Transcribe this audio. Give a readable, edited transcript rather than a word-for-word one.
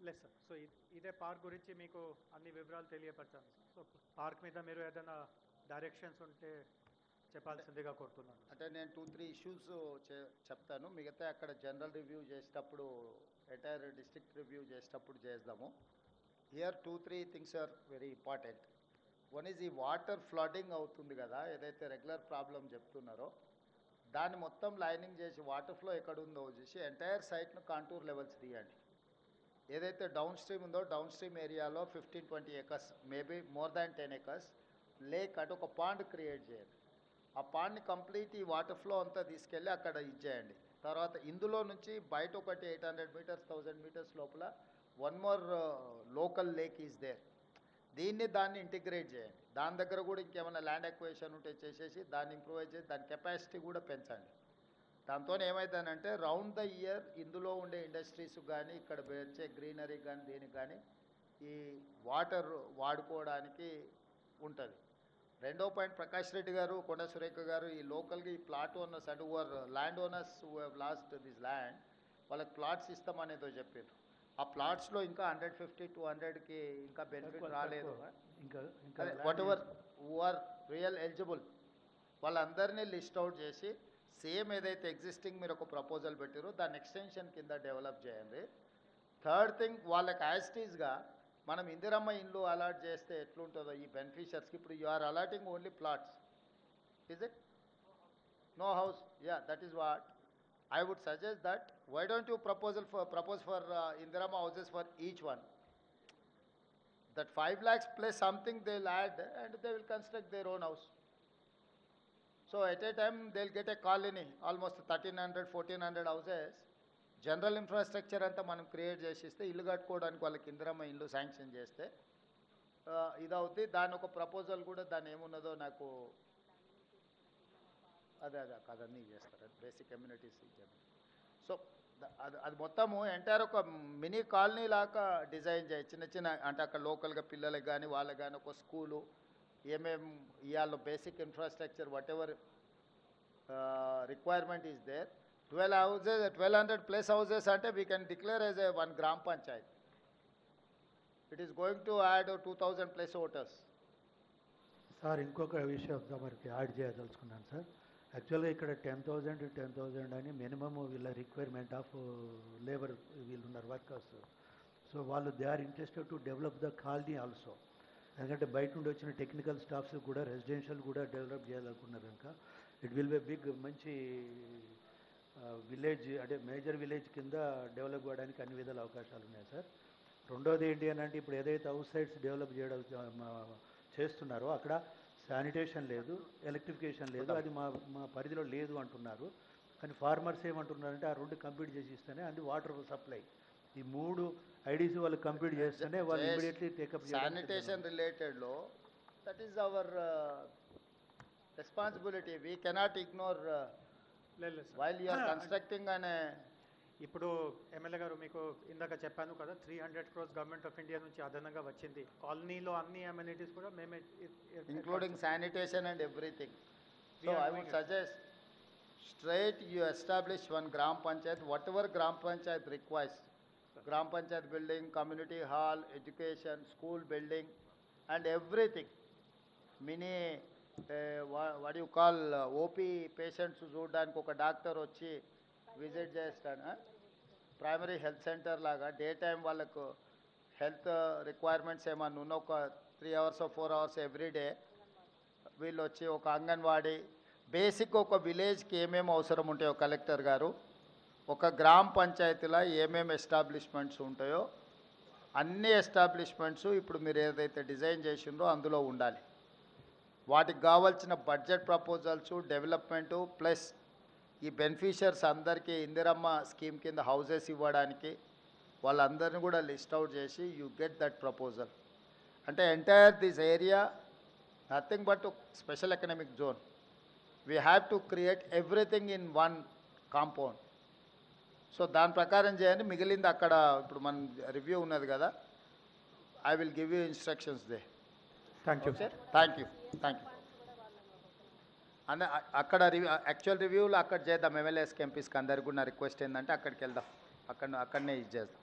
లేదు sir. So ఇదే park గురించి మీకు అన్ని వివరాలు తెలియపరచాను. సో పార్క్ మీద మీరు ఏదైనా డైరెక్షన్స్ ఉంటే చెప్పాల్సిందిగా కోరుతున్నాను. అంటే నేను 2-3 ఇష్యూస్ చెప్తాను, మిగతా అక్కడ జనరల్ రివ్యూ చేసేటప్పుడు ఎంటైర్ డిస్ట్రిక్ట్ రివ్యూ చేసేటప్పుడు చేద్దాము. Here 2-3 things are very important. One is ఈ వాటర్ ఫ్లడింగ్ అవుతుంది కదా, ఏదైతే రెగ్యులర్ ప్రాబ్లం చెప్తున్నారో దాన్ని మొత్తం లైనింగ్ చేసి వాటర్ ఫ్లో ఎక్కడ ఉందో చూసి ఎంటైర్ సైట్ను కాంటూర్ లెవెల్స్ తీయండి. ఏదైతే డౌన్ స్ట్రీమ్ ఉందో డౌన్ స్ట్రీమ్ ఏరియాలో 15-20 acres, maybe more than 10 acres lake అంటే ఒక పాండ్ క్రియేట్ చేయండి. ఆ పాండ్ని కంప్లీట్ ఈ వాటర్ ఫ్లో అంతా తీసుకెళ్ళి అక్కడ ఇచ్చేయండి. తర్వాత ఇందులో నుంచి బయట ఒకటి 800 మీటర్స్ 1000 మీటర్స్ లోపల one more local lake is there. దాన్ని ఇంటిగ్రేట్ చేయండి. దాని దగ్గర కూడా ఇంకేమైనా ల్యాండ్ ఎక్వేషన్ ఉంటే చేసేసి దాన్ని ఇంప్రూవైజ్ చేసి దాని కెపాసిటీ కూడా పెంచండి. దాంతో ఏమవుతుందంటే రౌండ్ ద ఇయర్ ఇందులో ఉండే ఇండస్ట్రీస్ కానీ ఇక్కడ వచ్చే గ్రీనరీ కానీ దేనికి కానీ ఈ వాటర్ వాడుకోవడానికి ఉంటుంది. రెండో పాయింట్, ప్రకాష్ రెడ్డి గారు, కొండ సురేఖ గారు, ఈ లోకల్గా ఈ ప్లాట్ ఓనర్స్ అంటే over land owners who have lost this land వాళ్ళకి ప్లాట్స్ ఇస్తామనేదో చెప్పారు. ఆ ప్లాట్స్లో ఇంకా 150-200కి ఇంకా బెనిఫిట్ రాలేదు. Whatever who are real eligible వాళ్ళందరినీ లిస్ట్ అవుట్ చేసి సేమ్ ఏదైతే ఎగ్జిస్టింగ్ మీరు ఒక ప్రపోజల్ పెట్టారో దాన్ని ఎక్స్టెన్షన్ కింద డెవలప్ చేయండి. థర్డ్ థింగ్, వాళ్ళకి యాస్టీస్గా మనం ఇందిరమ్మ ఇండ్లు అలాట్ చేస్తే ఎట్లుంటుందో ఈ బెనిఫిషియర్స్కి, ఇప్పుడు you are allotting only plots, is it? No house. Yeah, that is what I would suggest that why don't you propose for Indirama houses for each one. That 5 lakhs plus something they'll add and they will construct their own house. So at a time they'll get a colony, almost 1300-1400 houses. General infrastructure anta manam create chesiste illu kattukodaniki vallaki Indirama illu sanction cheste idavuddi. Dani oka proposal kuda dani emunnado naku అదే కదన్నీ చేస్తారు, అది basic communities ఇచ్చారు. So అది మొత్తము entire ఒక mini colony లాగా design చేయి. చిన్న చిన్న అంటే అక్కడ లోకల్గా పిల్లలకు కానీ వాళ్ళకి కానీ ఒక స్కూలు ఏమేమి ఇవాళ basic infrastructure whatever requirement is there. 12 houses 1200 plus houses అంటే we can declare as a one గ్రామ panchayat. It is going to add 2000 plus voters. Sir ఇంకొక విషయం మనకి యాడ్ చేయదలుచుకున్నాను సార్. యాక్చువల్గా ఇక్కడ 10,000 అని మినిమమ్ వీళ్ళ రిక్వైర్మెంట్ ఆఫ్ లేబర్ వీళ్ళు ఉన్నారు వర్కర్స్. సో వాళ్ళు they are interested to develop the colony also. ఎందుకంటే బయట నుండి వచ్చిన టెక్నికల్ స్టాఫ్స్ కూడా రెసిడెన్షియల్ కూడా డెవలప్ చేయాలనుకున్నారు కనుక ఇట్ విల్ బి బిగ్ మంచి విలేజ్ అంటే మేజర్ విలేజ్ కింద డెవలప్ అవ్వడానికి అన్ని విధాల అవకాశాలు ఉన్నాయి సార్. రెండోది ఏంటి అని అంటే ఇప్పుడు ఏదైతే అవుట్ సైడ్స్ డెవలప్ చేయడం చేస్తున్నారో అక్కడ శానిటేషన్ లేదు, ఎలక్ట్రిఫికేషన్ లేదు, అది మా పరిధిలో లేదు అంటున్నారు. కానీ ఫార్మర్స్ ఏమంటున్నారంటే ఆ రెండు కంప్లీట్ చేసి ఇస్తేనే అది వాటర్ సప్లై ఈ 3 ఐడీస్ వాళ్ళు కంప్లీట్ చేస్తేనే వాళ్ళు ఇమీడియట్లీ టేకప్ చేయాలి. శానిటేషన్ రిలేటెడ్లో that is our responsibility. We cannot ignore while you are constructing అనే. ఇప్పుడు ఎమ్మెల్యే గారు మీకు ఇందాక చెప్పాను కదా 300 crores గవర్నమెంట్ ఆఫ్ ఇండియా నుంచి అదనంగా వచ్చింది. కాలనీలో అన్ని అమ్యూనిటీస్ కూడా మేమే including sanitation and everything. So I would suggest straight you establish one gram panchayat, whatever gram panchayat requires. Gram panchayat building, community hall, education, school building and everything. Mini what do you call OP patients చూడడానికి ఒక doctor వచ్చి visit చేస్తాను. Primary health centre లాగా day time వాళ్ళకు health requirements ఏమన్నా ఉన్న ఒక 3 hours or 4 hours everyday వీళ్ళు వచ్చి ఒక అంగన్వాడీ బేసిక్ ఒక విలేజ్కి ఏమేమి అవసరం ఉంటాయో కలెక్టర్ గారు ఒక గ్రామ పంచాయతీలో ఏమేమి ఎస్టాబ్లిష్మెంట్స్ ఉంటాయో అన్ని ఎస్టాబ్లిష్మెంట్స్ ఇప్పుడు మీరు ఏదైతే డిజైన్ చేసిండ్రో అందులో ఉండాలి. వాటికి కావాల్సిన బడ్జెట్ ప్రపోజల్స్, డెవలప్మెంటు ప్లస్ ఈ బెనిఫిషియర్స్ అందరికీ ఇందిరమ్మ స్కీమ్ కింద హౌసెస్ ఇవ్వడానికి వాళ్ళందరినీ కూడా లిస్ట్ అవుట్ చేసి యూ గెట్ దట్ ప్రపోజల్. అంటే entire this area nothing but special economic zone. We have to create everything in one compound. So దాని ప్రకారం చేయండి. మిగిలింది అక్కడ ఇప్పుడు మన రివ్యూ ఉన్నది కదా, I will give you instructions they. Thank you sir. Thank you. And అక్కడ యాక్చువల్ రివ్యూలో అక్కడ చేద్దాం. ఎమ్మెల్యేస్కి ఎంపీస్కి అందరికి కూడా రిక్వెస్ట్ ఏంటంటే అక్కడికి వెళ్దాం, అక్కడనే ఇది చేద్దాం.